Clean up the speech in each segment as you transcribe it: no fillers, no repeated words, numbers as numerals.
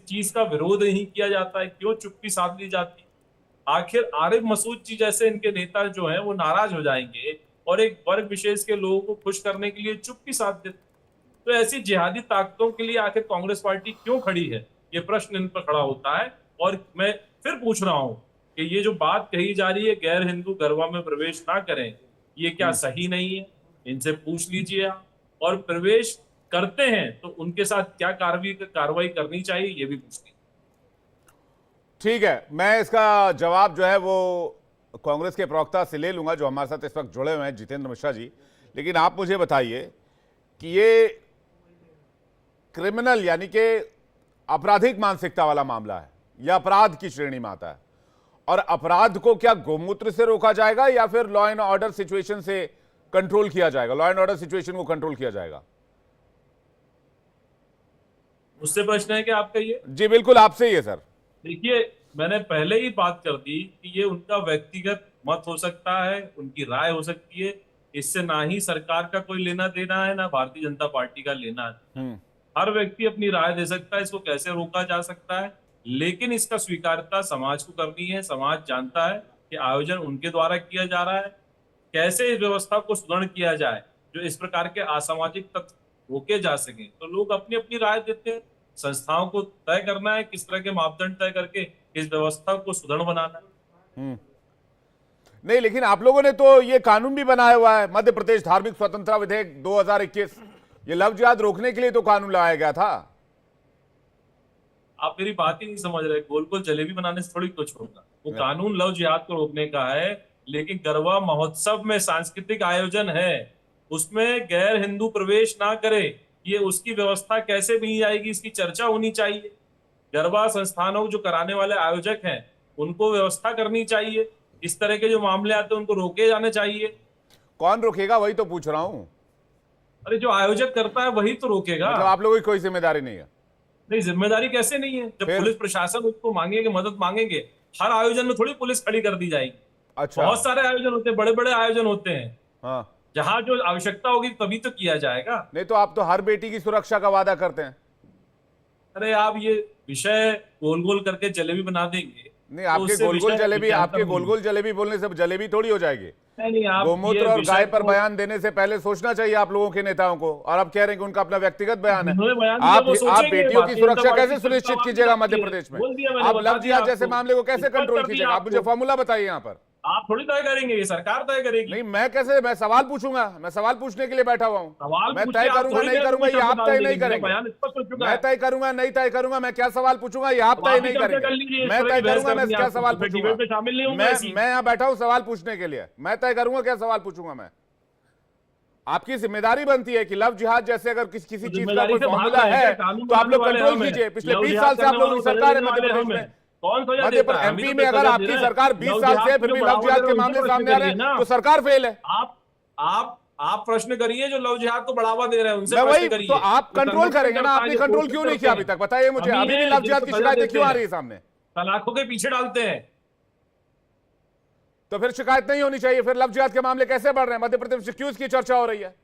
चीज का विरोध नहीं किया जाता है, क्यों चुप्पी साध ली जाती है? आखिर आरिफ मसूद जी जैसे इनके नेता जो हैं वो नाराज हो जाएंगे और एक वर्ग विशेष के लोगों को खुश करने के लिए चुप्पी साध देते। तो ऐसी जिहादी ताकतों के लिए आखिर कांग्रेस पार्टी क्यों खड़ी है, ये प्रश्न इन पर खड़ा होता है। और मैं फिर पूछ रहा हूं कि ये जो बात कही जा रही है गैर हिंदू गरबा में प्रवेश ना करें, ये क्या सही नहीं है? इनसे पूछ लीजिए आप। और प्रवेश करते हैं तो उनके साथ क्या कार्रवाई करनी चाहिए, ये भी पूछ लीजिए। ठीक है, मैं इसका जवाब जो है वो कांग्रेस के प्रवक्ता से ले लूंगा जो हमारे साथ इस वक्त जुड़े हुए हैं, जितेंद्र मिश्रा जी। लेकिन आप मुझे बताइए कि ये क्रिमिनल यानी कि आपराधिक मानसिकता वाला मामला है या अपराध की श्रेणी में आता है, और अपराध को क्या गोमूत्र से रोका जाएगा या फिर लॉ एंड ऑर्डर सिचुएशन से कंट्रोल किया जाएगा, लॉ एंड ऑर्डर सिचुएशन को कंट्रोल किया जाएगा? मुझसे प्रश्न है कि आपका ये? जी बिल्कुल आपसे ही है सर। देखिए, मैंने पहले ही बात कर दी कि ये उनका व्यक्तिगत मत हो सकता है, उनकी राय हो सकती है। इससे ना ही सरकार का कोई लेना देना है, ना भारतीय जनता पार्टी का लेना है। हर व्यक्ति अपनी राय दे सकता है, इसको कैसे रोका जा सकता है, लेकिन इसका स्वीकार्यता समाज को करनी है। समाज जानता है कि आयोजन उनके द्वारा किया जा रहा है, कैसे इस व्यवस्था को सुदृढ़ किया जाए जो इस प्रकार के असामाजिक तत्व रोके जा सके। तो लोग अपनी अपनी राय देते हैं। संस्थाओं को तय करना है किस तरह के मापदंड तय करके इस व्यवस्था को सुदृढ़ बनाना है। नहीं, लेकिन आप लोगों ने तो ये कानून भी बनाया हुआ है, मध्य प्रदेश धार्मिक स्वतंत्रता विधेयक 2021। ये लव जिहाद रोकने के लिए तो कानून लाया गया था। आप मेरी बात ही नहीं समझ रहे। गोल गोल जलेबी बनाने से थोड़ी कुछ होगा। वो कानून लव जिहाद को रोकने का है, लेकिन गरबा महोत्सव में सांस्कृतिक आयोजन है, उसमें गैर हिंदू प्रवेश ना करे, ये उसकी व्यवस्था कैसे बनी जाएगी, इसकी चर्चा होनी चाहिए। गरबा संस्थानों जो कराने वाले आयोजक हैं उनको व्यवस्था करनी चाहिए। इस तरह के जो मामले आते हैं उनको रोके जाने चाहिए। कौन रोकेगा, वही तो पूछ रहा हूं। अरे जो आयोजक करता है वही तो रोकेगा। मतलब आप लोगों की कोई जिम्मेदारी नहीं है? नहीं, जिम्मेदारी कैसे नहीं है? जब पुलिस प्रशासन उसको मांगेंगे, मदद मांगेंगे, हर आयोजन में थोड़ी पुलिस खड़ी कर दी जाएगी। अच्छा, बहुत सारे आयोजन होते हैं, बड़े बड़े आयोजन होते हैं। हाँ, जहां जो आवश्यकता होगी तभी तो किया जाएगा। नहीं तो आप तो हर बेटी की सुरक्षा का वादा करते हैं। अरे आप ये विषय गोल गोल करके जलेबी बना देंगे। नहीं, आपके गोल गोल जलेबी बोलने से जलेबी थोड़ी हो जाएगी। गोमूत्र और गाय पर बयान देने से पहले सोचना चाहिए आप लोगों के नेताओं को। और आप कह रहे हैं कि उनका अपना व्यक्तिगत बयान है। आप बेटियों की सुरक्षा कैसे सुनिश्चित कीजिएगा मध्य प्रदेश में? आप लव जिहाद जैसे मामले को कैसे कंट्रोल कीजिएगा? आप मुझे फॉर्मूला बताइए यहाँ पर। आप थोड़ी तय करेंगे, ये सरकार तय करेगी। नहीं, मैं कैसे? मैं सवाल पूछूंगा, मैं सवाल पूछने के लिए बैठा हुआ हूँ। मैं तय करूंगा नहीं करूंगा ये आप तय नहीं करेंगे। मैं तय करूंगा नहीं तय करूंगा, मैं क्या सवाल पूछूंगा ये आप तय नहीं करेंगे। मैं तय करूंगा मैं क्या सवाल पूछूंगा। मैं यहाँ बैठा हूँ सवाल पूछने के लिए। मैं तय करूंगा क्या सवाल पूछूंगा मैं। आपकी जिम्मेदारी बनती है कि लव जिहाद जैसे अगर किसी चीज का कोई फॉर्मूला है तो आप लोग कंट्रोल कीजिए। पिछले 20 साल से आप लोगों की सरकार है मध्य प्रदेश में। मध्य प्रदेश एमपी में अगर आपकी सरकार 20 साल से फिर भी लव जिहाद के मामले सामने आ रहे हैं तो सरकार फेल है। आप प्रश्न करिए जो लव जिहाद को बढ़ावा दे रहे हैं उनसे प्रश्न करिए। तो आप कंट्रोल करेंगे ना? आपने कंट्रोल क्यों नहीं किया अभी तक? बताइए मुझे। अभी भी लव जिहाद की शिकायतें क्यों आ रही है सामने? तलाकों के पीछे डालते हैं। तो फिर शिकायत नहीं होनी चाहिए। फिर लव जिहाद के मामले कैसे बढ़ रहे हैं? मध्य प्रदेश में क्यों इसकी चर्चा हो रही है?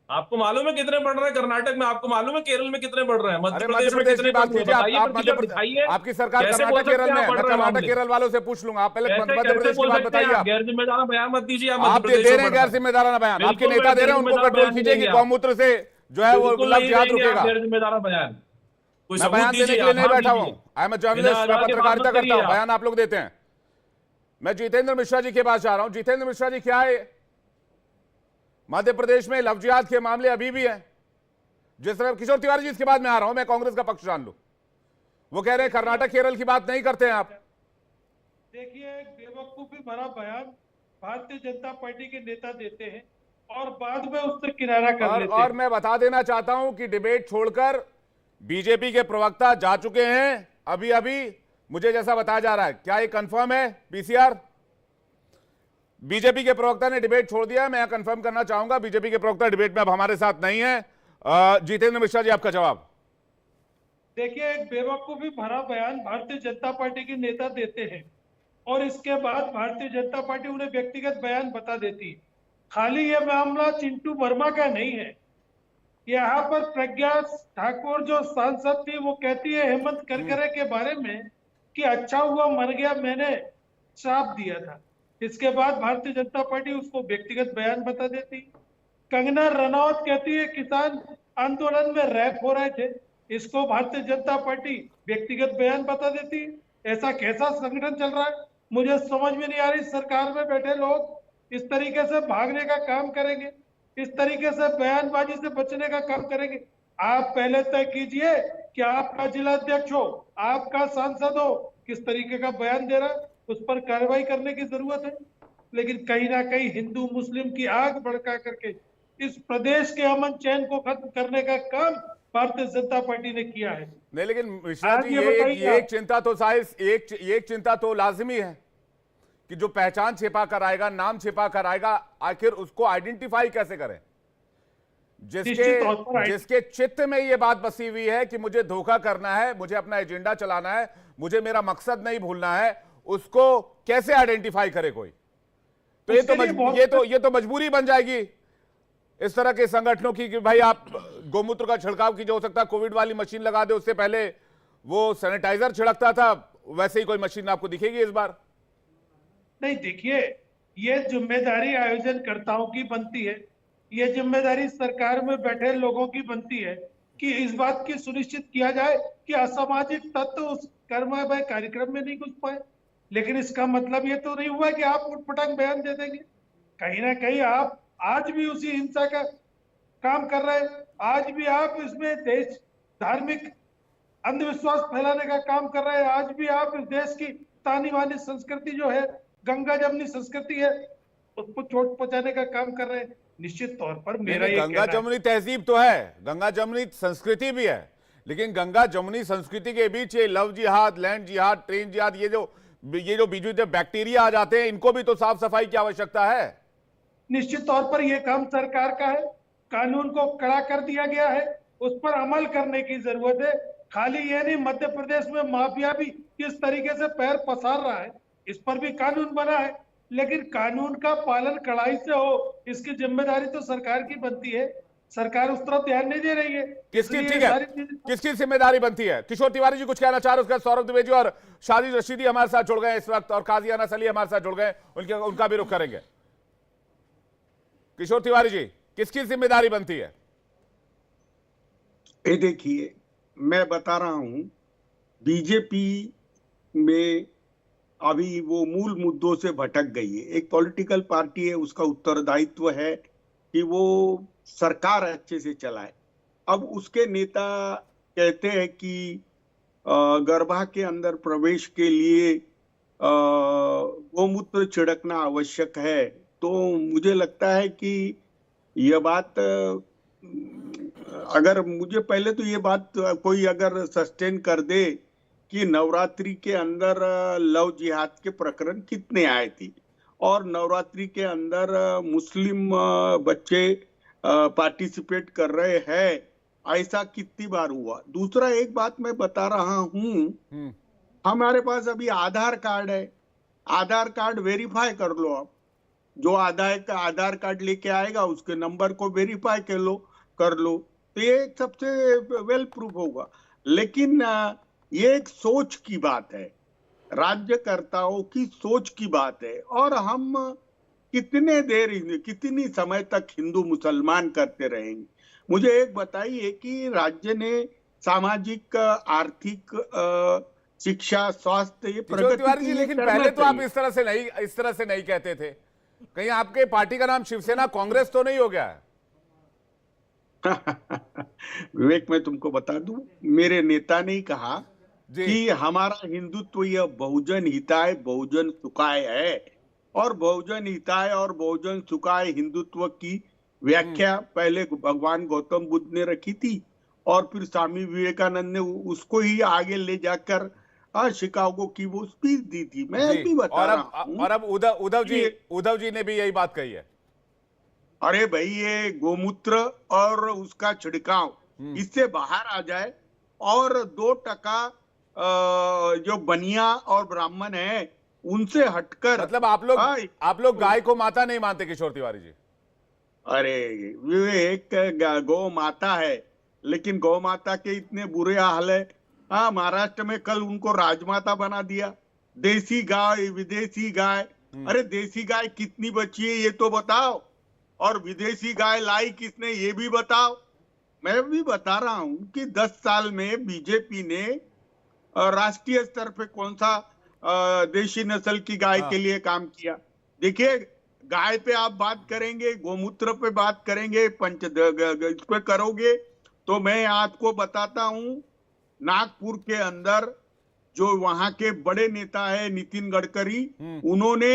आपको मालूम है कितने बढ़ रहे हैं कर्नाटक में? आपको मालूम है केरल में कितने बढ़ रहे हैं? मध्य प्रदेश की बात कीजिए। आप मध्य प्रदेश, आपकी सरकार कर्नाटक केरल में है। मैं कर्नाटक केरल वालों से पूछ लूंगा। आप पहले मध्य प्रदेश की बात बताइए। आप गैर जिम्मेदाराना बयान मत दीजिए। आप दे रहे हैं गैर जिम्मेदाराना बयान। आपके नेता दे रहे हैं, उनको कंट्रोल कीजिए कि गौमूत्र से जो है वो लव जिहाद रुकेगा। गैर जिम्मेदाराना बयान मैं बयान देने के लिए नहीं बैठा हूं। आई एम जर्नलिस्ट, मैं पत्रकारिता करता हूं। बयान आप लोग देते हैं। मैं जितेंद्र मिश्रा जी के पास जा रहा हूं। जितेंद्र मिश्रा जी, क्या है मध्य प्रदेश में लव जिहाद के मामले अभी भी हैं? जिस तरह किशोर तिवारी जी, इसके बाद मैं आ रहा हूं, मैं कांग्रेस का पक्ष जान लूं। वो कह रहे हैं कर्नाटक केरल की बात नहीं करते हैं आप। देखिए, एक बेवकूफी भरा बयान भारतीय जनता पार्टी के नेता देते हैं और बाद में उससे किनारा कर लेते हैं। और मैं बता देना चाहता हूं कि डिबेट छोड़कर बीजेपी के प्रवक्ता जा चुके हैं अभी अभी, मुझे जैसा बताया जा रहा है। क्या ये कंफर्म है पीसीआर? बीजेपी के प्रवक्ता ने डिबेट छोड़ दिया है। मैं कंफर्म करना चाहूंगा बीजेपी के प्रवक्ता डिबेट में अब हमारे साथ नहीं है। जितेंद्र मिश्रा जी, आपका जवाब। देखिए, एक बेवकूफी भरा बयान भारतीय जनता पार्टी के नेता देते हैं और इसके बाद भारतीय जनता पार्टी उन्हें व्यक्तिगत बयान बता देती है। खाली यह मामला चिंटू वर्मा का नहीं है। यहाँ पर प्रज्ञा ठाकुर जो सांसद थी वो कहती है हेमंत करकरे के बारे में कि अच्छा हुआ मर गया, मैंने श्राप दिया था। इसके बाद भारतीय जनता पार्टी उसको व्यक्तिगत बयान बता देती। कंगना रनौत कहती है किसान आंदोलन में रैप हो रहे थे, इसको भारतीय जनता पार्टी व्यक्तिगत बयान बता देती है। ऐसा कैसा संगठन चल रहा है, मुझे समझ में नहीं आ रही। सरकार में बैठे लोग इस तरीके से भागने का काम करेंगे, इस तरीके से बयानबाजी से बचने का काम करेंगे। आप पहले तय कीजिए कि आपका जिला अध्यक्ष हो, आपका सांसद हो, किस तरीके का बयान दे रहा है, उस पर कार्रवाई करने की जरूरत है। लेकिन कहीं ना कहीं हिंदू मुस्लिम की आग भड़का करके इस प्रदेश के अमन चैन को खत्म करने का काम भारतीय जनता पार्टी ने किया है। नहीं, लेकिन मिश्रा जी ये एक चिंता तो शायद एक चिंता तो लाजमी है कि जो पहचान छिपा कर आएगा, नाम छिपा कर आएगा, आखिर उसको आइडेंटिफाई कैसे करें? जिसके चित्त में ये बात बसी हुई है कि मुझे धोखा करना है, मुझे अपना एजेंडा चलाना है, मुझे मेरा मकसद नहीं भूलना है, उसको कैसे आइडेंटिफाई करे कोई? तो ये तो मजबूरी बन जाएगी इस तरह के संगठनों की कि भाई आप गोमूत्र का छिड़काव की, जो हो सकता है कोविड वाली मशीन लगा दे, उससे पहले वो सैनिटाइजर छिड़कता था, वैसे ही कोई मशीन आपको दिखेगी इस बार? नहीं, देखिए, ये जिम्मेदारी आयोजनकर्ताओं की बनती है, ये जिम्मेदारी सरकार में बैठे लोगों की बनती है कि इस बात की सुनिश्चित किया जाए कि असामाजिक तत्व उस कर्ममय कार्यक्रम में नहीं घुस पाए। लेकिन इसका मतलब ये तो नहीं हुआ कि आप उटपटांग बयान दे देंगे। कहीं ना कहीं आप आज भी उसी हिंसा का काम कर रहे हैं, आज भी आप इसमें देश धार्मिक अंधविश्वास फैलाने का काम कर रहे हैं, आज भी आप इस देश की तानी वानी संस्कृति जो है, गंगा जमनी संस्कृति है, उसको चोट पहुंचाने का काम कर रहे हैं। निश्चित तौर पर मेरा गंगा जमुनी तहजीब तो है, गंगा जमुनी संस्कृति भी है, लेकिन गंगा जमुनी संस्कृति के बीच ये लव जिहाद, लैंड जिहाद, ट्रेन जिहाद, ये जो बीजू बैक्टीरिया आ जाते हैं, इनको भी तो साफ सफाई की आवश्यकता है। निश्चित तौर पर यह काम सरकार का है, कानून को कड़ा कर दिया गया है, उस पर अमल करने की जरूरत है। खाली ये नहीं, मध्य प्रदेश में माफिया भी किस तरीके से पैर पसार रहा है, इस पर भी कानून बना है, लेकिन कानून का पालन कड़ाई से हो, इसकी जिम्मेदारी तो सरकार की बनती है। सरकार उस तरफ ध्यान नहीं दे रही है। किसकी जिम्मेदारी बनती है? किशोर तिवारी जी कुछ कहना चाह रहे हैं, उसके बाद सौरभ द्विवेदी और शादी रशीदी हमारे साथ जुड़ गए इस वक्त, और काजी अनस अली हमारे साथ जुड़ गए, उनका भी रुख करेंगे। किशोर तिवारी जी, किसकी जिम्मेदारी बनती है? ये देखिए, मैं बता रहा हूं, बीजेपी में अभी वो मूल मुद्दों से भटक गई है। एक पॉलिटिकल पार्टी है, उसका उत्तरदायित्व है कि वो सरकार अच्छे से चलाए। अब उसके नेता कहते हैं कि गर्भा के अंदर प्रवेश के लिए गोमूत्र छिड़कना आवश्यक है, तो मुझे लगता है कि यह बात, अगर मुझे पहले तो ये बात कोई अगर सस्टेन कर दे कि नवरात्रि के अंदर लव जिहाद के प्रकरण कितने आए थे और नवरात्रि के अंदर मुस्लिम बच्चे पार्टिसिपेट कर रहे हैं, ऐसा कितनी बार हुआ। दूसरा एक बात मैं बता रहा हूं, हमारे पास अभी आधार कार्ड है, आधार कार्ड वेरीफाई कर लो आप, जो आधार कार्ड लेके आएगा उसके नंबर को वेरीफाई कर लो, तो ये सबसे वेल प्रूफ होगा। लेकिन ये एक सोच की बात है, राज्यकर्ताओं की सोच की बात है, और हम कितनी समय तक हिंदू मुसलमान करते रहेंगे। मुझे एक बताइए कि राज्य ने सामाजिक, आर्थिक, शिक्षा, स्वास्थ्य, ये प्रगति जी, लेकिन पहले तो आप इस तरह से नहीं कहते थे। कहीं आपके पार्टी का नाम शिवसेना कांग्रेस तो नहीं हो गया है? विवेक, मैं तुमको बता दूं, मेरे नेता ने कहा कि हमारा हिंदुत्व यह बहुजन हिताय बहुजन सुखाय है, और बहुजन हिताय और बहुजन सुखाय हिंदुत्व की व्याख्या पहले भगवान गौतम बुद्ध ने रखी थी, और फिर स्वामी विवेकानंद ने उसको ही आगे ले जाकर शिकागो की वो स्पीच दी थी। मैं भी बता रहा हूं, और अब उद्धव जी ने भी यही बात कही है। अरे भाई, ये गोमूत्र और उसका छिड़काव इससे बाहर आ जाए, और 2% जो बनिया और ब्राह्मण है उनसे हटकर, मतलब आप लोग गाय को माता नहीं मानते किशोर तिवारी जी? अरे विवेक, गौ माता है, लेकिन गौ माता के इतने बुरे हाल है। हाँ, महाराष्ट्र में कल उनको राजमाता बना दिया। देसी गाय, विदेशी गाय, अरे देसी गाय कितनी बची है ये तो बताओ, और विदेशी गाय लाई किसने ये भी बताओ। मैं भी बता रहा हूं कि 10 साल में बीजेपी ने राष्ट्रीय स्तर पे कौन सा देशी नस्ल की गाय के लिए काम किया। देखिए, गाय पे आप बात करेंगे, गोमूत्र पे बात करेंगे, इस पे करोगे तो मैं आपको बताता हूं, नागपुर के अंदर जो वहां के बड़े नेता है नितिन गडकरी, उन्होंने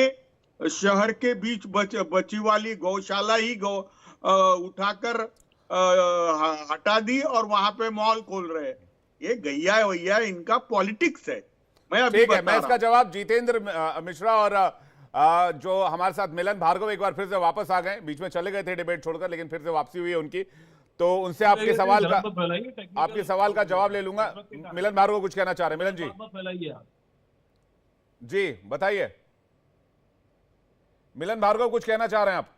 शहर के बीच बची वाली गौशाला ही उठाकर हटा दी और वहां पे मॉल खोल रहे हैं। ये गैया वैया इनका पॉलिटिक्स है। ठीक है, मैं इसका जवाब जितेंद्र मिश्रा और जो हमारे साथ मिलन भार्गव एक बार फिर से वापस आ गए, बीच में चले गए थे डिबेट छोड़कर, लेकिन फिर से वापसी हुई है उनकी, तो उनसे आपके सवाल का जवाब ले लूंगा। मिलन भार्गव कुछ कहना चाह रहे हैं। मिलन जी बताइए। मिलन भार्गव कुछ कहना चाह रहे हैं आप?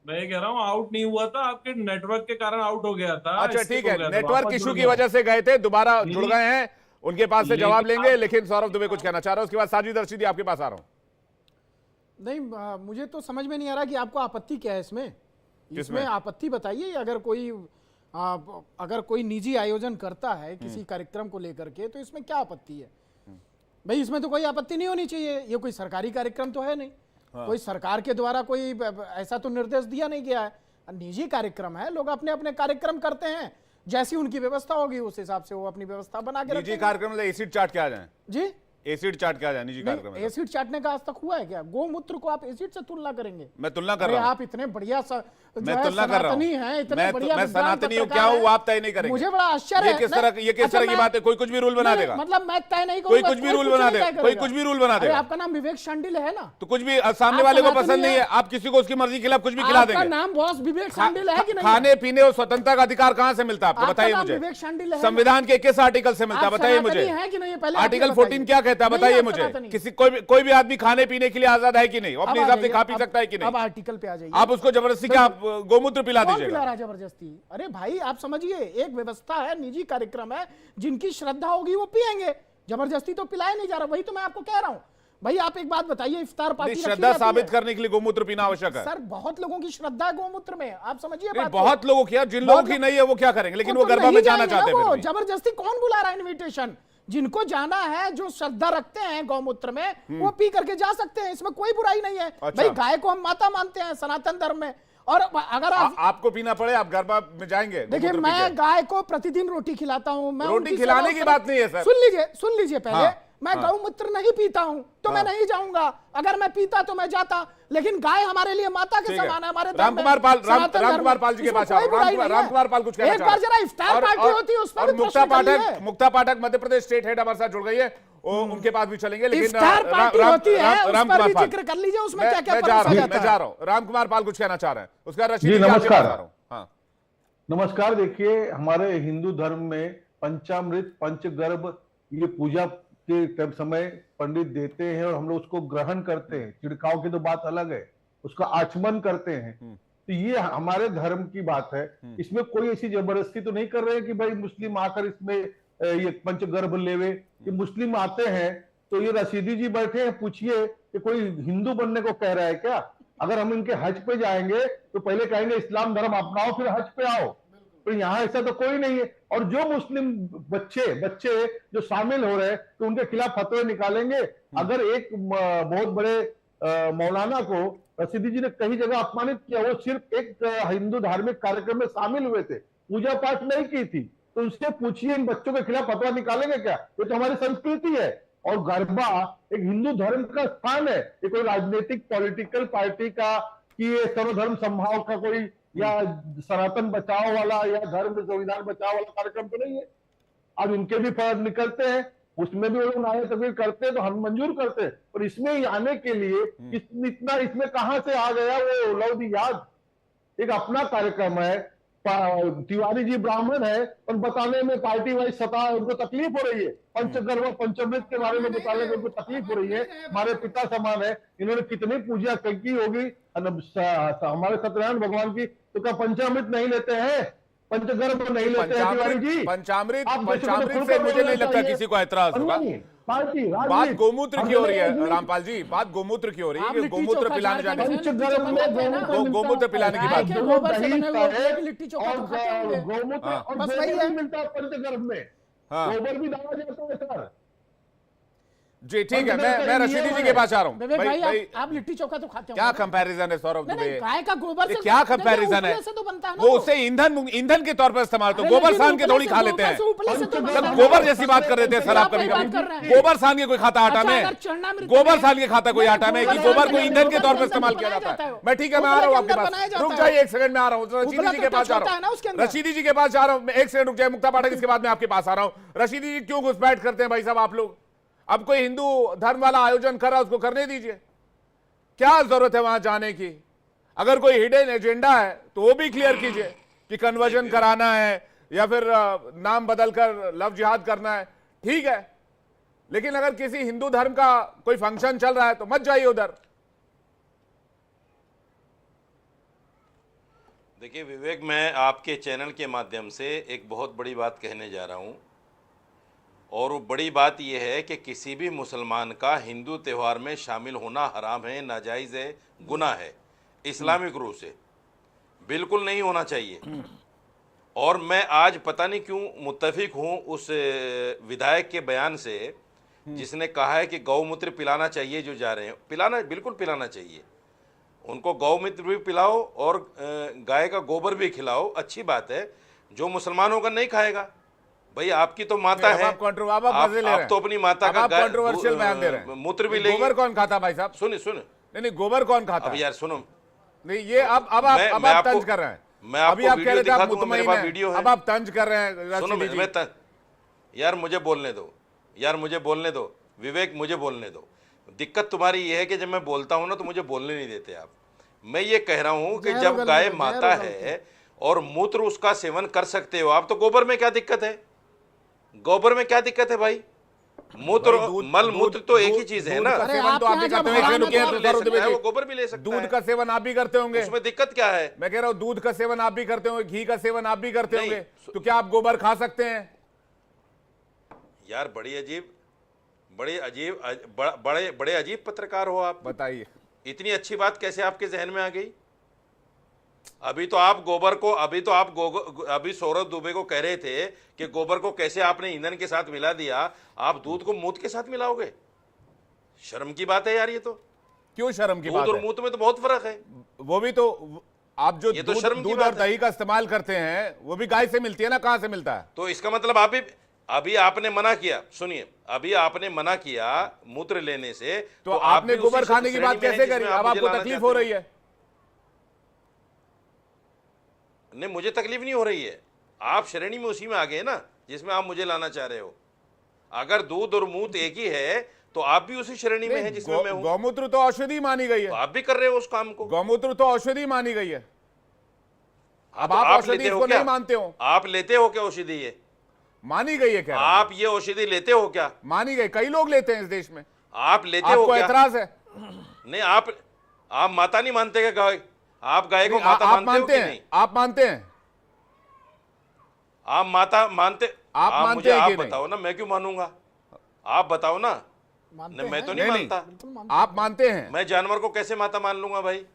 मैं कह रहा हूं आउट नहीं हुआ था, आपके नेटवर्क के कारण आउट हो गया था। अच्छा ठीक है, नेटवर्क इशू की वजह से गए थे, दोबारा जुड़ गए हैं, उनके पास से जवाब लेंगे। लेकिन सौरभ दुबे कुछ कहना चाह रहे हैं, उसके बाद साजिद रशीदी आपके पास आ रहा हूं। नहीं, मुझे तो समझ में नहीं आ रहा कि आपको आपत्ति क्या है इसमें आपत्ति बताइए। अगर कोई निजी आयोजन करता है किसी कार्यक्रम को लेकर के, तो इसमें क्या आपत्ति है भाई? इसमें तो कोई आपत्ति नहीं होनी चाहिए। ये कोई सरकारी कार्यक्रम तो है नहीं, कोई सरकार के द्वारा कोई ऐसा तो निर्देश दिया नहीं गया है। निजी कार्यक्रम है, लोग अपने अपने कार्यक्रम करते हैं, जैसी उनकी व्यवस्था होगी उस हिसाब से वो अपनी व्यवस्था बना के निजी कार्यक्रम में एसिड चाट क्या जाए जी, एसिड चाट क्या जाए निजी कार्यक्रम में? एसिड चाटने का आज तक हुआ है क्या? गोमूत्र को आप एसिड से तुलना करेंगे? मैं तुलना कर रहा हूं। आप इतने बढ़िया मैं तुलना कर रहा हूं, इतने बढ़िया मैं सनातनी हूं, क्या हूं वो आप तय नहीं करेंगे। मुझे बड़ा आश्चर्य है। ये किस तरह की बात है? कोई कुछ भी रूल बना देगा? मतलब मैं तय नहीं कोई कुछ भी रूल बना देगा, कोई कुछ भी रूल बना देगा। आपका नाम विवेक शांडिल है ना, तो कुछ भी सामने वाले को पसंद नहीं है, आप किसी को उसकी मर्जी के खिलाफ कुछ भी खिला देंगे। आपका नाम बॉस विवेक शांडिल है कि नहीं? खाने पीने और स्वतंत्रता का अधिकार कहां से मिलता है आपको? बताइए मुझे। विवेक शांडिल है, संविधान के किस आर्टिकल से मिलता है? बताइए मुझे। आर्टिकल 14 क्या कहता है? बताइए मुझे। किसी कोई भी आदमी खाने पीने के लिए आजाद है कि नहीं? अपने हिसाब से खा पी सकता है कि नहीं? अब आर्टिकल पे आ जाइए। आप उसको जबरदस्ती क्या गोमूत्र पिला दीजिएगा? जबरदस्ती? अरे भाई आप समझिए, एक व्यवस्था है, निजी कार्यक्रम है, जिनकी श्रद्धा होगी वो पिएंगे, जबरदस्ती तो पिलाया नहीं जा रहा। वही तो मैं आपको कह रहा हूं भाई। आप एक बात बताइए, इफ्तार पार्टी श्रद्धा साबित करने के लिए गोमूत्र पीना आवश्यक है? सर बहुत लोगों की श्रद्धा है गोमूत्र में, आप समझिए। बहुत लोगों की, जिन लोगों की नहीं है वो क्या करेंगे? लेकिन वो गरबा में जाना चाहते हैं। जबरदस्ती कौन बुला रहा है इन्विटेशन? जिनको जाना है, जो श्रद्धा रखते हैं गौमूत्र में, वो पी करके जा सकते हैं, इसमें कोई बुराई नहीं है। भाई गाय को हम माता मानते हैं सनातन धर्म में, और अगर आपको पीना पड़े आप गरबा में जाएंगे? देखिए, मैं गाय को प्रतिदिन रोटी खिलाता हूं। मैं रोटी खिलाने की बात नहीं है सर, सुन लीजिए पहले। हाँ, मैं गौमूत्र नहीं पीता हूं तो मैं नहीं जाऊंगा, अगर मैं पीता तो मैं जाता, लेकिन गाय हमारे लिए माता के समान है। हमारे रामकुमार पाल जी के पास रामकुमार पाल कुछ कहना एक बार जरा इफ्तार पार्टी होती है उसमें भी मुक्ता पाठक मध्य प्रदेश स्टेट हेड हमारे साथ जुड़ गई है, उनके पास भी चलेंगे। लेकिन रामकुमार जिक्र कर लीजिए उसमें क्या क्या। मैं जा रहा हूँ। रामकुमार पाल कुछ कहना चाह रहे हैं, उसका रशीद। नमस्कार। नमस्कार। देखिए, हमारे हिंदू धर्म में पंचामृत पंचगर्भ ये पूजा के समय पंडित देते हैं और हम लोग उसको ग्रहण करते हैं। छिड़काव की तो बात अलग है, उसका आचमन करते हैं। तो ये हमारे धर्म की बात है, इसमें कोई ऐसी जबरदस्ती तो नहीं कर रहे हैं कि भाई मुस्लिम आकर इसमें ये पंचगर्भ लेवे। कि मुस्लिम आते हैं तो ये रशीदी जी बैठे हैं, पूछिए कि कोई हिंदू बनने को कह रहा है क्या? अगर हम इनके हज पे जाएंगे तो पहले कहेंगे इस्लाम धर्म अपनाओ फिर हज पे आओ, तो यहाँ ऐसा तो कोई नहीं है। और जो मुस्लिम बच्चे जो शामिल हो रहे हैं तो उनके खिलाफ फतवे निकालेंगे। अगर एक बहुत बड़े मौलाना को रशीदी जी ने कई जगह अपमानित किया, वो सिर्फ एक हिंदू धार्मिक कार्यक्रम में शामिल हुए थे, पूजा पाठ नहीं की थी, तो उनसे पूछिए इन बच्चों के खिलाफ फतवा निकालेंगे क्या? ये तो हमारी संस्कृति है। और गरबा एक हिंदू धर्म का स्थान है, ये कोई राजनीतिक पॉलिटिकल पार्टी का कि ये सर्वधर्म संभाव का कोई या सनातन बचाओ वाला या धर्म संविधान बचाओ वाला कार्यक्रम तो नहीं है। अब इनके भी फर्ज निकलते हैं, उसमें भी वो लोग नारे तकबीर करते हैं तो हम मंजूर करते हैं, और इसमें आने के लिए इतना इसमें कहां से आ गया वो लौदी याद? एक अपना कार्यक्रम है, तिवारी जी ब्राह्मण है और बताने में पार्टी वाइज सता उनको तकलीफ हो रही है। पंचगर्भ पंचमृत के बारे में बताने में उनको तकलीफ हो रही है। हमारे पिता समान है, इन्होंने कितनी पूजा की होगी, हमारे सत्यनारायण भगवान की, तो क्या पंचामृत नहीं लेते हैं, पंचगर्भ नहीं लेते हैं तिवारी जी? पंचामृत से मुझे नहीं लगता किसी को ऐतराज होगा। बात गोमूत्र की हो रही है रामपाल जी, बात गोमूत्र की हो रही है, गोमूत्र पिलाने जाने, गोमूत्र पिलाने की बात। गोमूत्र मिलता है पंचगर्भ में, गोबर भी डाला जाता है सर। जी ठीक है, मैं रशीदी जी के पास आ रहा हूँ। भाई आप लिट्टी चोखा तो खाते हो, क्या कंपैरिजन है सौरभ दुबे? गाय का गोबर से क्या कंपैरिजन है? तो बनता है ना, वो उसे ईंधन के तौर पर इस्तेमाल, तो गोबर सान के थोड़ी खा लेते हैं। गोबर जैसी बात कर रहे थे सर आप कभी कभी। गोबर सान के कोई खाता आटा में? गोबर सान के खाता कोई आटा में कि गोबर को ईंधन के तौर पर इस्तेमाल किया जाता है? मैं ठीक है, मैं आ रहा हूँ आपके पास, रुक जाइए एक सेकंड में आ रहा हूँ। रशीदी जी के पास जा रहा हूँ, रशीदी जी के पास जा रहा हूँ, एक सेकंड रुक जाए मुक्ता पाठक, इसके बाद मैं आपके पास आ रहा हूँ। रशीदी जी क्यों घुसपैठ करते हैं भाई साहब आप लोग? अब कोई हिंदू धर्म वाला आयोजन कर रहा है, उसको करने दीजिए, क्या जरूरत है वहां जाने की? अगर कोई हिडन एजेंडा है तो वो भी क्लियर कीजिए कि कन्वर्जन कराना है या फिर नाम बदलकर लव जिहाद करना है, ठीक है, लेकिन अगर किसी हिंदू धर्म का कोई फंक्शन चल रहा है तो मत जाइए उधर। देखिए विवेक, मैं आपके चैनल के माध्यम से एक बहुत बड़ी बात कहने जा रहा हूं, और वो बड़ी बात यह है कि किसी भी मुसलमान का हिंदू त्यौहार में शामिल होना हराम है, नाजायज़ है, गुनाह है, इस्लामिक रूप से बिल्कुल नहीं होना चाहिए। और मैं आज पता नहीं क्यों मुत्तफिक हूँ उस विधायक के बयान से जिसने कहा है कि गौमूत्र पिलाना चाहिए, जो जा रहे हैं पिलाना, बिल्कुल पिलाना चाहिए उनको, गौमूत्र भी पिलाओ और गाय का गोबर भी खिलाओ, अच्छी बात है। जो मुसलमान होगा नहीं खाएगा भाई, आपकी तो माता है, आप तो अपनी माता का कंट्रोवर्शियल बयान दे रहे हैं। मूत्र भी लेंगे। गोबर कौन खाता भाई साहब? सुन नहीं गोबर कौन खाता? अब यार सुनो, नहीं ये अब आप तंज कर रहे हैं। मैं आपको वीडियो दिखा दूंगा, मेरे पास वीडियो है। अब आप तंज कर रहे हैं। सुनो यार, मुझे बोलने दो यार, मुझे बोलने दो विवेक, मुझे बोलने दो। दिक्कत तुम्हारी ये है कि जब मैं बोलता हूं ना तो मुझे बोलने नहीं देते आप। मैं ये कह रहा हूं कि जब गाय माता है और मूत्र उसका सेवन कर सकते हो आप, तो गोबर में क्या दिक्कत है? गोबर में क्या दिक्कत है भाई? मूत्र मल मूत्र तो एक ही चीज है ना। सेवन तो आप भी करते हैं, वो गोबर भी ले सकते हैं। दूध का सेवन आप भी करते होंगे, उसमें दिक्कत क्या है? मैं कह रहा हूँ दूध का सेवन आप भी करते होंगे, घी का सेवन आप भी करते होंगे, तो क्या आप गोबर खा सकते हैं? यार बड़े अजीब पत्रकार हो आप। बताइए इतनी अच्छी बात कैसे आपके जहन में आ गई? अभी तो आप गोबर को, अभी सौरभ दुबे को कह रहे थे कि गोबर को कैसे आपने ईंधन के साथ मिला दिया, आप दूध को मूत के साथ मिलाओगे? शर्म की बात है यार ये तो। क्यों शर्म की बात है? दूध और मूत में तो बहुत फर्क है। वो भी तो आप जो दूध और दही का इस्तेमाल करते हैं वो भी गाय से मिलती है ना, कहां से मिलता है? तो इसका मतलब आप भी अभी आपने मना किया, सुनिए, अभी आपने मना किया मूत्र लेने से, तो आपने गोबर खाने की बात कैसे करी? अब आपको तकलीफ हो रही है? नहीं, मुझे तकलीफ नहीं हो रही है, आप श्रेणी में उसी में आ गए ना जिसमें आप मुझे लाना चाह रहे हो। अगर दूध और मूत एक ही है तो आप भी उसी श्रेणी में हैं जिसमें मैं हूं। गौमूत्र तो औषधि मानी गई है, तो आप भी कर रहे हो उस काम को। गौमूत्र तो औषधि मानी गई है। अब आप औषधि को नहीं मानते हो? आप लेते हो क्या औषधि? ये मानी गई है क्या? आप ये औषधि लेते हो क्या? मानी गई, कई लोग लेते हैं इस देश में। आप लेते हो क्या? एतराज है? नहीं, आप माता नहीं मानते क्या? गाय, आप गाय को माता मानते हो नहीं? आप मानते हैं? आप माता मानते? आप मुझे आप बताओ ना, मैं क्यों मानूंगा? आप बताओ ना। नहीं, मैं तो नहीं मानता। आप मानते हैं? मैं जानवर को कैसे माता मान लूंगा भाई?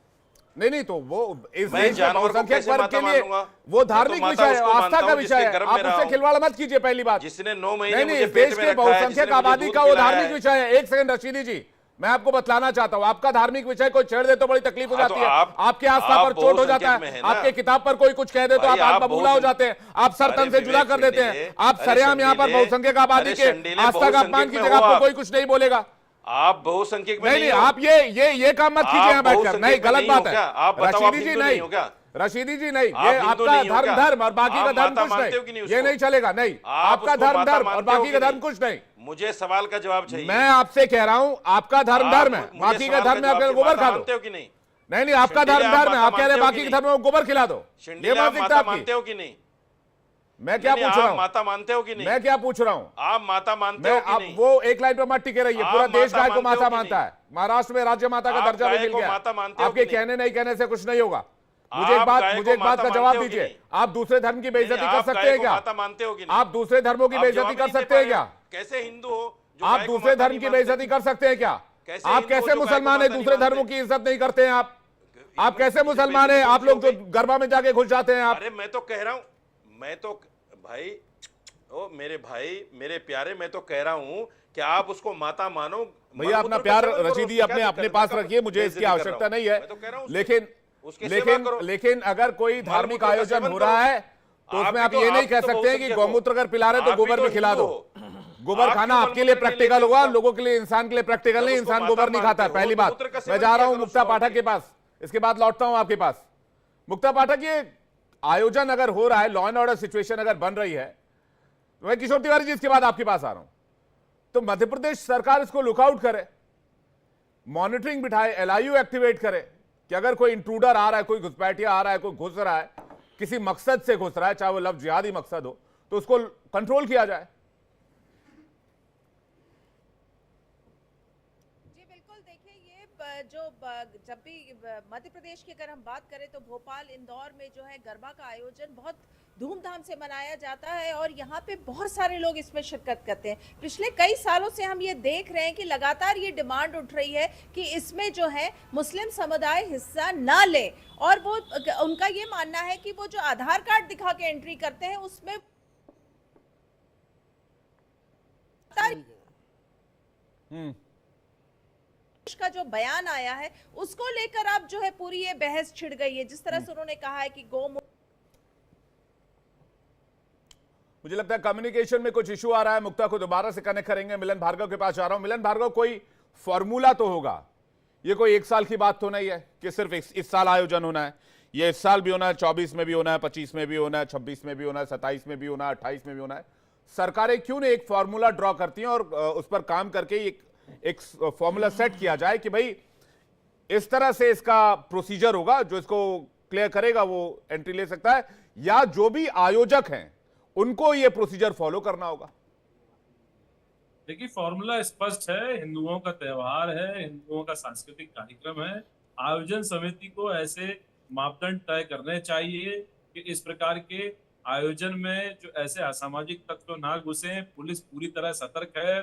नहीं तो वो इस जानवर को कैसे माता मान लूंगा? वो धार्मिक विषय है, आस्था का विषय है, आप उससे खिलवाड़ मत कीजिए। पहली बात, जिसने 9 महीने मुझे देश के बहुसंख्यक आबादी का वो धार्मिक विषय है। एक सेकंड रशीदी जी, मैं आपको बतलाना चाहता हूं, आपका धार्मिक विषय कोई छेड़ दे तो बड़ी तकलीफ हो जाती है, आपके आस्था पर चोट हो जाता है, आपके किताब पर कोई कुछ कह दे तो आप आग बबूला हो जाते हैं, आप सर तन से जुदा कर देते हैं। आप सरेआम यहाँ पर बहुसंख्यक आबादी के आस्था का अपमान की जगह आपको कोई कुछ नहीं बोलेगा। आप बहुसंख्यक में नहीं, आप ये काम मत कीजिए यहाँ बैठकर, नहीं, गलत बात है। रशीदी जी नहीं, रशीदी जी नहीं, ये आपका धर्म और बाकी का धर्म कुछ नहीं, ये नहीं चलेगा। नहीं, आपका धर्म और बाकी का धर्म कुछ नहीं। मुझे सवाल का जवाब चाहिए। मैं आपसे कह रहा हूं, आपका धर्म है, बाकी का धर्म में आप गोबर खा दो। नहीं, आपका धर्म है, आप कह रहे हैं बाकी के धर्म में गोबर खिला दो, ये मानसिकता आपकी। मानते हो कि नहीं? मैं क्या पूछ रहा हूँ? माता मानते हो कि नहीं? मैं क्या पूछ रहा हूँ? आप माता मानते हो कि नहीं? वो एक लाइन पर मत टिके रहिए। पूरा देश गाय को माता मानता है। महाराष्ट्र में राज्य माता का दर्जा भी मिल गया। आपके कहने नहीं कहने से कुछ नहीं होगा। मुझे एक बात का जवाब दीजिए। आप दूसरे धर्म की बेइज्जती कर सकते हैं क्या? माता मानते हो कि नहीं? आप दूसरे धर्मों की बेइज्जती कर सकते हैं क्या? कैसे हिंदू हो? आप दूसरे धर्म की बेइज्जती कर सकते हैं क्या? आप कैसे मुसलमान है दूसरे धर्मों की इज्जत नहीं करते हैं? आप कैसे मुसलमान है? आप लोग जो गरबा में जाके घुस जाते हैं। आप अरे मैं तो कह रहा हूं, मैं तो भाई, ओ मेरे भाई, मेरे प्यारे, मैं तो कह रहा हूं कि आप उसको माता मानो। भैया अपना प्यार रशीदी अपने पास रखिए, मुझे इसकी आवश्यकता नहीं है। लेकिन अगर कोई धार्मिक आयोजन हो रहा है तो उसमें आप ये नहीं कह सकते हैं कि गौमूत्र अगर पिला रहे तो गोबर भी खिला दो। गोबर खाना आपके लिए प्रैक्टिकल होगा, लोगों के लिए, इंसान के लिए प्रैक्टिकल नहीं। इंसान गोबर नहीं खाता है, पहली बात। मैं जा रहा हूं मुक्ता पाठक के पास, इसके बाद लौटता हूं आपके पास। मुक्ता पाठक, ये आयोजन अगर हो रहा है, लॉ एंड ऑर्डर सिचुएशन अगर बन रही है, मैं किशोर तिवारी जी इसके बाद आपके पास आ रहा हूं, तो मध्य प्रदेश सरकार इसको लुकआउट करे, मॉनिटरिंग बिठाए, LIU एक्टिवेट करे कि अगर कोई इंट्रूडर आ रहा है, कोई घुसपैठिया आ रहा है, कोई घुस रहा है, किसी मकसद से घुस रहा है, चाहे वो लव जिहादी मकसद हो, तो उसको कंट्रोल किया जाए। जी बिल्कुल, देखिए ये जो जब भी मध्य प्रदेश की अगर हम बात करें तो भोपाल, इंदौर में जो है गरबा का आयोजन बहुत धूमधाम से मनाया जाता है और यहाँ पे बहुत सारे लोग इसमें शिरकत करते हैं। पिछले कई सालों से हम ये देख रहे हैं कि लगातार ये डिमांड उठ रही है कि इसमें जो है मुस्लिम समुदाय हिस्सा ना ले, और वो उनका ये मानना है कि वो जो आधार कार्ड दिखा के एंट्री करते हैं उसमें का जो बयान आया है उसको लेकर आप जो है पूरी ये बहस छिड़ गई है। जिस तरह से उन्होंने कहा है कि मुझे लगता है कम्युनिकेशन में कुछ इशू आ रहा है। मुक्ता को दोबारा से कनेक्ट करेंगे। मिलन भार्गव के पास जा रहा हूं। मिलन भार्गव, कोई फॉर्मूला तो होगा, ये कोई एक साल की बात तो नहीं है कि सिर्फ इस साल आयोजन होना है। ये इस साल भी होना है, 24 में भी होना है, 25 में भी होना है, 26 में भी होना है, 27 में भी होना है, 28 में भी होना है। सरकारें क्यों नहीं एक फॉर्मूला ड्रॉ करती हैं और उस पर काम करके एक फॉर्मूला सेट किया जाए कि भाई इस तरह से इसका प्रोसीजर होगा, जो इसको क्लियर करेगा वो एंट्री ले सकता है, या जो भी आयोजक हैं उनको ये प्रोसीजर फॉलो करना होगा? देखिए, फॉर्मूला स्पष्ट है। हिंदुओं का त्योहार है, हिंदुओं का सांस्कृतिक कार्यक्रम है। आयोजन समिति को ऐसे मापदंड तय करने चाहिए कि इस प्रकार के आयोजन में जो ऐसे असामाजिक तत्व ना घुसे। पुलिस पूरी तरह सतर्क है,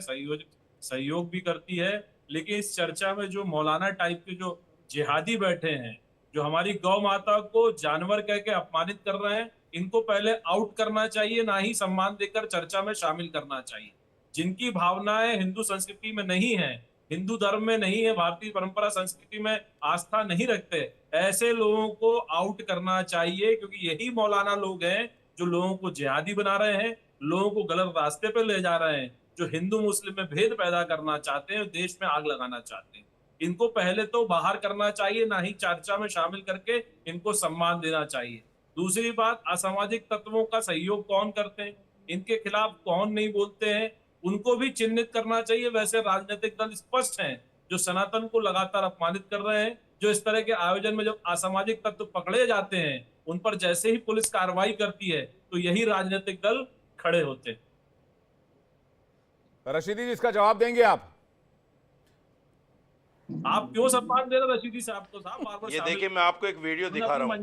सहयोग भी करती है, लेकिन इस चर्चा में जो मौलाना टाइप के जो जिहादी बैठे हैं, जो हमारी गौ माता को जानवर कह के अपमानित कर रहे हैं, इनको पहले आउट करना चाहिए, ना ही सम्मान देकर चर्चा में शामिल करना चाहिए। जिनकी भावनाएं हिंदू संस्कृति में नहीं है, हिंदू धर्म में नहीं है, भारतीय परंपरा संस्कृति में आस्था नहीं रखते, ऐसे लोगों को आउट करना चाहिए, क्योंकि यही मौलाना लोग हैं जो लोगों को जिहादी बना रहे हैं, लोगों को गलत रास्ते पे ले जा रहे हैं, जो हिंदू मुस्लिम में भेद पैदा करना चाहते हैं, देश में आग लगाना चाहते हैं। इनको पहले तो बाहर करना चाहिए, ना ही चर्चा में शामिल करके इनको सम्मान देना चाहिए। दूसरी बात, असामाजिक तत्वों का सहयोग कौन करते हैं, इनके खिलाफ कौन नहीं बोलते हैं, उनको भी चिन्हित करना चाहिए। वैसे राजनीतिक दल स्पष्ट हैं जो सनातन को लगातार अपमानित कर रहे हैं, जो इस तरह के आयोजन में जब असामाजिक तत्व पकड़े जाते हैं, उन पर जैसे ही पुलिस कार्रवाई करती है तो यही राजनीतिक दल खड़े होते हैं। रशीदी जी, इसका जवाब देंगे आप क्यों सम्मान दे रहे रशीदी साहब को? साहब ये देखिए, मैं आपको एक वीडियो दिखा रहा हूँ।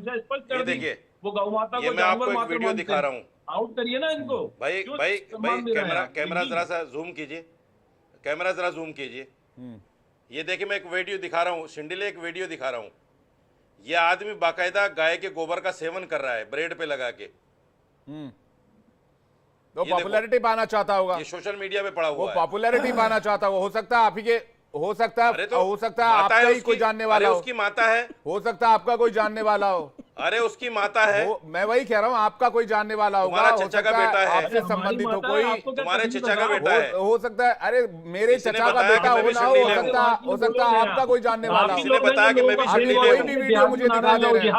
ये देखिए, वो गौ माता को मैं आपको एक वीडियो दिखा रहा हूँ। आउट करिए ना इनको। भाई कैमरा जरा सा जूम कीजिए, कैमरा जरा जूम कीजिए। ये देखिए, मैं एक वीडियो दिखा रहा हूँ, शिंडिले एक वीडियो दिखा रहा हूँ। ये आदमी बाकायदा गाय के गोबर का सेवन कर रहा है ब्रेड पे लगा के। तो पॉपुलैरिटी पाना चाहता होगा, ये सोशल मीडिया पे पड़ा हुआ है। वो पॉपुलैरिटी पाना चाहता होगा। हो सकता है आप ही के, हो सकता है आपका ही कोई जानने वाला हो, उसकी माता है, हो सकता है आपका कोई जानने वाला हो। अरे उसकी माता है, मैं वही कह रहा हूँ, आपका कोई जानने वाला होगा, तुम्हारा चचा का बेटा है, आपसे संबंधित हो कोई, तुम्हारे चचा का बेटा है, हो सकता है, अरे मेरे चचा का बेटा हो ना हो सकता है आपका कोई जानने वाला हो। किसने बताया कि मैं भी कोई भी वीडियो मुझे दिखा दे रहे हैं,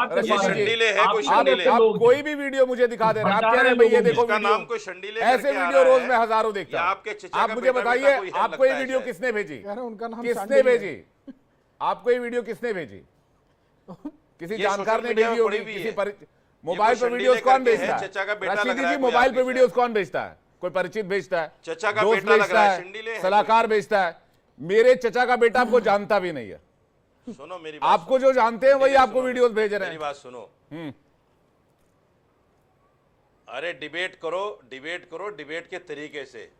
आप कोई भी वीडियो मुझे दिखा दे रहे हैं, आप कह रहे हैं भाई ये देखो नाम कोई शंडीले, ऐसे वीडियो रोज मैं हजारों देखता हूँ। आपके चचा आप मुझे बताइए, आपको ये वीडियो किसने भेजी? किसने भेजी आपको ये वीडियो? किसने भेजी? किसी जानकार ने भेजी होगी, मोबाइल पर वीडियोस कौन भेजता है? चचा का बेटा लग रशीदी रहा जी, है। मोबाइल पर वीडियोस कौन भेजता है? कोई परिचित भेजता है, चचा का दोस्त बेटा लग भेजता रहा है, है, शिंदे है सलाहकार भेजता है। मेरे चचा का बेटा आपको जानता भी नहीं है। सुनो मेरी बात, आपको जो जानते हैं वही आपको वीडियोस भेज रहे मेरी हैं। बात सुनो। अरे डिबेट करो, डिबेट के तरीके से।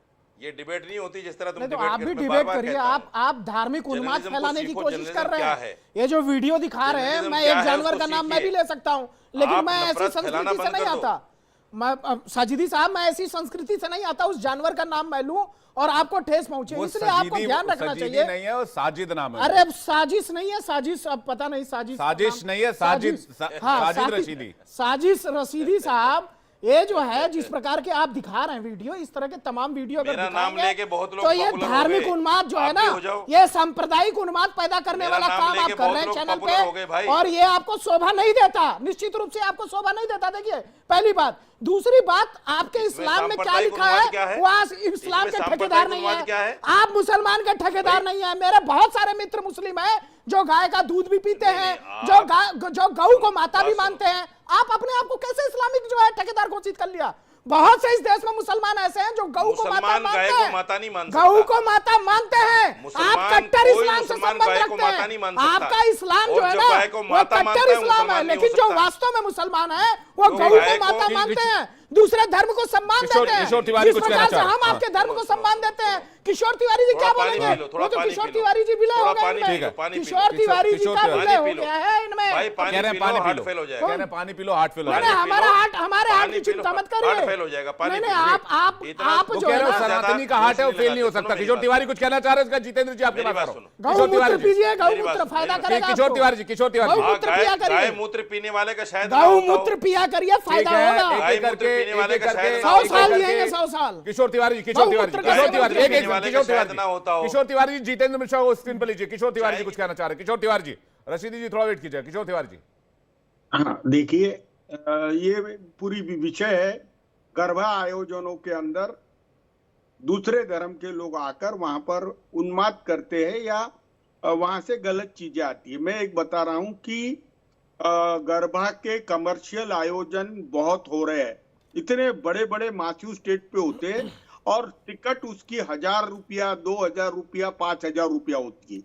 ये डिबेट नहीं होती जिस तरह तुम नहीं तो डिबेट आप भी करते हो। डिबेट बार-बार करिए। कहता हूं। आप धार्मिक उन्माद जर्नलिज्म को फैलाने की सीखो, कोशिश कर जर्नलिज्म रहे क्या हैं। है? ये जो वीडियो दिखा रहे हैं, जर्नलिज्म मैं क्या एक है, जानवर उसको का नाम मैं भी सीखिए। ले सकता हूँ, लेकिन आप मैं ऐसी नफरत फैलाना संस्कृति से बंद नहीं कर दो। आता। मैं साजिदी साहब, मैं ऐसी संस्कृति से नहीं आता उस जानवर का नाम मैं लूं और आपको ठेस पहुंचे, वो इसलिए आपको सजीदी- ध्यान रखना सजीदी चाहिए। नहीं है, वो साजिद नाम है। अरे साजिश नहीं है, साजिश अब पता नहीं साजिश साजिश नहीं है, साजिद साजिद रशीदी। साजिश रशीदी साहब, ये जो है जिस प्रकार के आप दिखा रहे हैं वीडियो, इस तरह के तमाम वीडियो अगर मेरा नाम दिखाएंगे, लेके बहुत लोग तो ये पॉपुलर हो धार्मिक गए। उन्माद जो है आप ना, भी हो जाओ। ये सांप्रदायिक उन्माद पैदा करने मेरा वाला नाम काम आप लेके कर बहुत रहे हैं लोग चैनल पॉपुलर हो गए पे, भाई। और ये आपको शोभा नहीं देता। निश्चित रूप से आपको शोभा नहीं देता। देखिए पहली बात। दूसरी बात, आपके इस्लाम में क्या सांप्रदायिक लिखा उन्माद क्या है? है? वो आज इस्लाम इसमें के सांप्रदायिक ठेकेदार नहीं उन्माद क्या है, है? आप मुसलमान के ठेकेदार नहीं है। मेरे बहुत सारे मित्र मुस्लिम हैं जो गाय का दूध भी पीते हैं, जो गऊ को माता भी मानते हैं। आप अपने आप को कैसे इस्लामिक जो है ठेकेदार घोषित कर लिया? बहुत से इस देश में मुसलमान ऐसे हैं जो गऊ को माता मुसलमान मानते गाय हैं, को माता नहीं मान गऊ सकता। को माता मानते हैं। आप मुसलमान- कट्टर कोई इस्लाम से मुसलमान संबंध गाय को रखते माता नहीं मान हैं। सकता। आपका इस्लाम जो और है जो ना, गाय को वो माता मानता कट्टर है, इस्लाम है, मुसलमान नहीं लेकिन हो जो सकता। वास्तव में मुसलमान है वो जो गऊ गाय को को- माता मानते हैं, दूसरे धर्म को सम्मान किशोर- देते हैं। किशोर तिवारी जिस कुछ प्रकार कहना से चाह रहे हम हैं। आपके धर्म को सम्मान देते हैं। किशोर तिवारी जी क्या थोड़ा पानी बोलेंगे? पी लो, थोड़ा वो तो पानी किशोर पी लो। तिवारी जी विलय थोड़ा हो गए पानी इनमें। पी लो, पानी पी लो। किशोर तिवारी जी का किशोर विलय हो पी लो। गया है इनमें। भाई कह पानी रहे पी हैं लो, पानी पी हार्ट लो, फेल हो कह जाएगा। रहे हैं पानी पी लो, हार्ट फेल हो नहीं, जाएगा। नहीं, हमारे हार्ट की पानी पी लो, चिंता मत हार्ट करिए। फेल हो जाएगा, पानी नहीं पी नहीं, लो। आप इतना- वो जो कह है रहे ना, हो सनातनी का हार्ट है, वो फेल नहीं हो सकता। किशोर तिवारी कुछ कहना चाह रहे हैं, इसका जितेंद्र जी आपके मेरी पास बात आ सुनो। रहा हूं। गौमूत्र पीजिए, मेरी बात गौमूत्र सुनो, फायदा मेरी बात करेगा किशोर आपको। तिवारी जी, किशोर तिवारी जी। गौमूत्र पिया करिए। गाय मूत्र पीने वाले का शायद ना होता हो। गौमूत्र पिया करिए, फायदा ठीक है, होगा। एक एक करके, गाय मूत्र पीने वाले एक एक का करके, शायद 100 एक साल एक जिएंगे, करके। 100 साल। किशोर तिवारी जी, किशोर तिवारी जी, गौमूत्र किशोर तिवारी जी, एक एक वाले किशोर का शायद तिवारी ना होता हो। जी, किशोर तिवारी जी, जितेंद्र मिश्रा को स्क्रीन पर लीजिए। किशोर तिवारी जी कुछ कहना चाह रहे हैं। किशोर तिवारी जी, रशीदी जी थोड़ा वेट कीजिए। किशोर तिवारी जी। हाँ, देखिए, ये पूरी विषय है। गरबा आयोजनों के अंदर दूसरे धर्म के लोग आकर वहां पर उन्माद करते हैं या वहां से गलत चीजें आती है। मैं एक बता रहा हूं कि गरबा के कमर्शियल आयोजन बहुत हो रहे हैं। इतने बड़े बड़े मास्यू स्टेज पे होते हैं और टिकट उसकी 1000 रुपया, 2000 रुपया, 5000 रुपया होती है।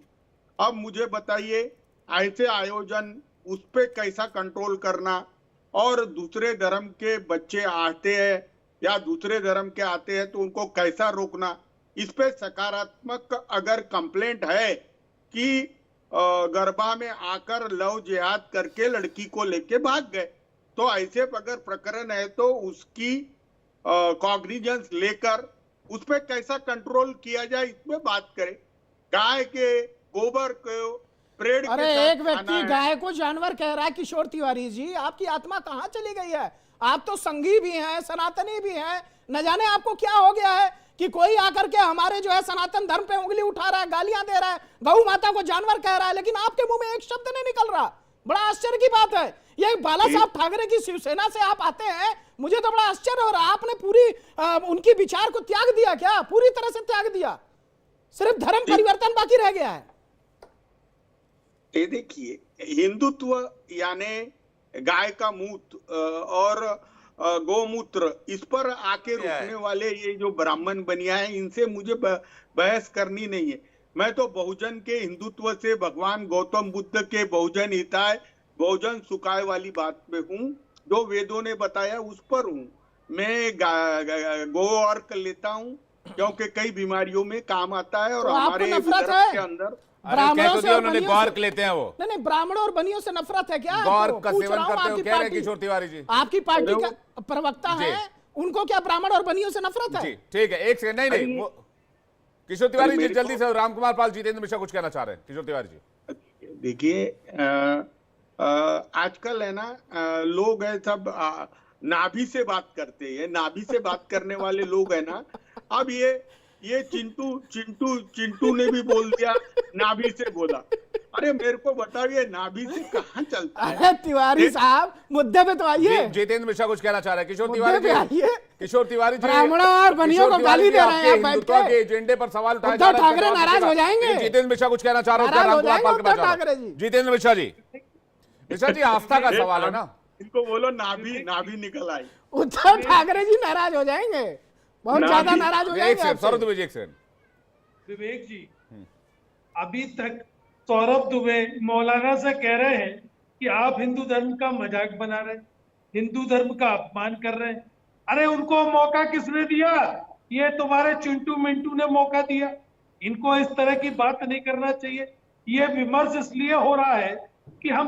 अब मुझे बताइए, ऐसे आयोजन उस पे कैसा कंट्रोल करना, और दूसरे धर्म के बच्चे आते हैं या दूसरे धर्म के आते हैं तो उनको कैसा रोकना, इस पे सकारात्मक अगर कंप्लेंट है कि गरबा में आकर लव जिहाद करके लड़की को लेके भाग गए, तो ऐसे अगर प्रकरण है तो उसकी कॉग्निजेंस लेकर उस पे कैसा कंट्रोल किया जाए, इसमें बात करें। गाय के गोबर को प्रेड अरे के साथ एक व्यक्ति खाना है। गाय को जानवर कह रहा है। किशोर तिवारी जी, आपकी आत्मा कहां चली गई है? आप तो संघी भी हैं, सनातनी भी हैं, न जाने आपको क्या हो गया है कि कोई आकर के हमारे जो है सनातन धर्म पे उंगली उठा रहा है, गालियां दे रहा है, गौ माता को जानवर कह रहा है, लेकिन आपके मुंह में एक शब्द नहीं निकल रहा। बड़ा आश्चर्य की बात है। ये बाला साहब ठाकरे की शिवसेना से आप आते हैं, मुझे तो बड़ा आश्चर्य हो रहा है। आपने पूरी उनकी विचार को त्याग दिया क्या? पूरी तरह से त्याग दिया, सिर्फ धर्म परिवर्तन बाकी रह गया है। ये देखिए, हिंदुत्व यानी गाय का मूत्र और गोमूत्र, इस पर आके रुकने वाले ये जो ब्राह्मण बनिया है, इनसे मुझे बहस करनी नहीं है। मैं तो बहुजन के हिंदुत्व से, भगवान गौतम बुद्ध के बहुजन हिताय बहुजन सुखाय वाली बात पे हूँ, जो वेदों ने बताया उस पर हूँ। मैं गो अर्क लेता हूँ क्योंकि कई बीमारियों में काम आता है और तो हमारे नफरत धर्म है? के अंदर ब्राह्मणों से उन्होंने गौरक लेते हैं वो। नहीं, ब्राह्मणों और बनियों से नफरत है क्या? गौरक का पूछ सेवन रहा हूं, करते हो आपकी कह रहे हैं पार्टी- किशोर तिवारी जी। आपकी पार्टी का प्रवक्ता है, उनको क्या ब्राह्मण और बनियों से नफरत है? जी ठीक है, एक सेकंड। नहीं वो किशोर तिवारी जी जल्दी से, रामकुमार पाल, जितेंद्र मिश्रा कुछ कहना चाह रहे हैं। किशोर तिवारी जी। देखिए, आजकल है ना, लोग है सब नाभि से बात करते हैं। नाभि से बात करने वाले लोग है ना, अब ये चिंटू ने भी बोल दिया, नाभि से बोला। अरे मेरे को बताइए, नाभि से कहाँ चलता है? अरे तिवारी साहब, मुद्दे पे तो आइए। जितेंद्र मिश्रा कुछ कहना चाह रहे हैं। किशोर मुद्दे तिवारी पे जी, आइए। किशोर तिवारी जी, ब्राह्मणों और बनियों को गाली दे रहे हैं आप बैठ हिंदुत्व के के। एजेंडे पर सवाल उठाए उद्धव ठाकरे नाराज हो जाएंगे। जितेंद्र मिश्रा कुछ कहना चाह रहे हैं। नाराज हो रामकुमार जाएंगे पाल के पास उद्धव जा रहा हूं। ठाकरे जी। जितेंद्र मिश्रा जी, मिश्रा जी, आस्था का सवाल है ना, इनको बोलो नाभि निकल आई। उद्धव ठाकरे जी नाराज हो जाएंगे, बहुत ज्यादा नाराज हो जाएंगे। सौरभ दुबे जी, विवेक जी, अभी तक सौरभ दुबे मौलाना से कह रहे हैं कि आप हिंदू धर्म का मजाक बना रहे हैं, हिंदू धर्म का अपमान कर रहे हैं। अरे उनको मौका किसने दिया? ये तुम्हारे चिंटू मिंटू ने मौका दिया। इनको इस तरह की बात नहीं करना चाहिए। ये विमर्श इसलिए हो रहा है कि हम